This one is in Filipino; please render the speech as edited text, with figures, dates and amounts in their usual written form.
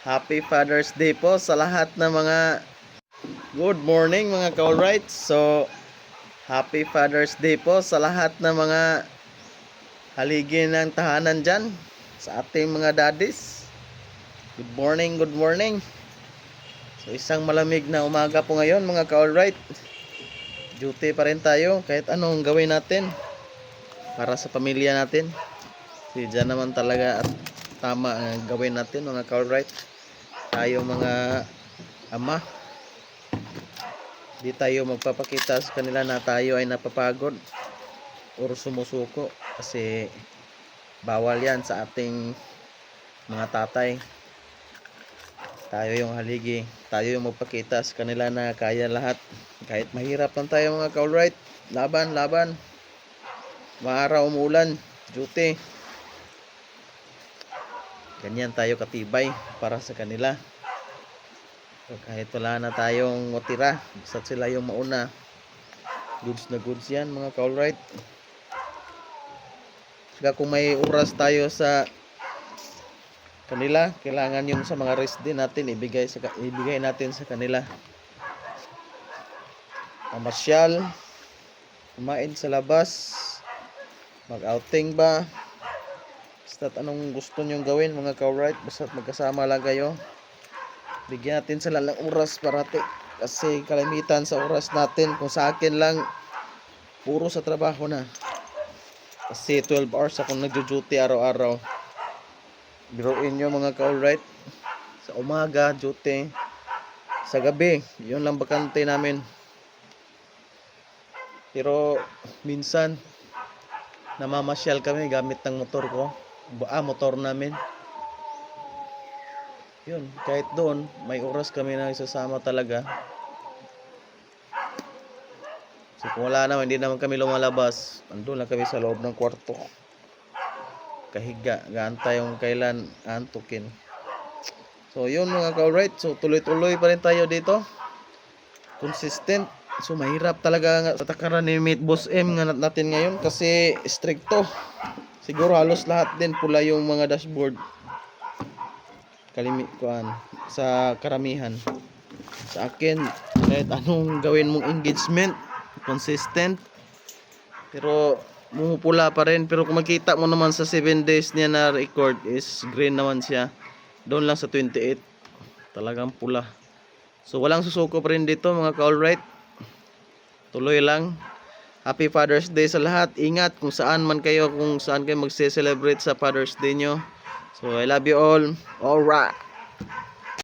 Happy Father's Day po sa lahat ng mga good morning mga ka-alright. So, Happy Father's Day po sa lahat ng mga haligi ng tahanan dyan, sa ating mga daddies. Good morning, good morning. So, isang malamig na umaga po ngayon mga ka-alright. Duty pa rin tayo kahit anong gawin natin para sa pamilya natin. Si dyan naman talaga at tama ang gawin natin mga ka-alright. Tayo mga ama, di tayo magpapakita sa kanila na tayo ay napapagod or sumusuko, kasi bawal yan sa ating mga tatay. Tayo yung haligi, tayo yung magpakita sa kanila na kaya lahat kahit mahirap lang tayo mga ka-alright. Laban, laban, maaraw, umulan, duty, ganyan tayo katibay para sa kanila. So, kahit wala na tayong matira, basta sila yung mauna, goods na goods yan mga ka-alright. Saka kung may oras tayo sa kanila, kailangan yung sa mga rest din natin ibigay natin sa kanila. Pamasyal, kumain sa labas, mag-outing ba, basta anong gusto nyong gawin mga ka-alright, basta magkasama lang kayo. Bigyan natin sila ng oras parati, kasi kalimitan sa oras natin, kung sa akin lang, puro sa trabaho na. Kasi 12 hours akong nagjo-duty araw-araw. Biruin nyo mga ka-alright, sa umaga duty, sa gabi yun lang bakante namin. Pero minsan namamasyal kami gamit ng motor ko, motor namin. Yun, kahit doon may oras kami na isasama talaga. So kung wala naman, hindi naman kami lumalabas, andun lang kami sa loob ng kwarto, kahiga, gaantay yung kailan antukin. So yun mga ka-alright, so tuloy-tuloy pa rin tayo dito, consistent. So mahirap talaga sa takaran ni Meet Boss M nga natin ngayon, kasi stricto. Siguro halos lahat din pula yung mga dashboard, sa karamihan. Sa akin, kahit anong gawin mong engagement, consistent, pero pula pa rin. Pero kung makita mo naman sa 7 days niya na record is green naman siya. Doon lang sa 28 talagang pula. So walang susuko pa rin dito mga ka-alright, tuloy lang. Happy Father's Day sa lahat. Ingat kung saan man kayo, kung saan kayo magse-celebrate sa Father's Day nyo. So I love you all. Alright.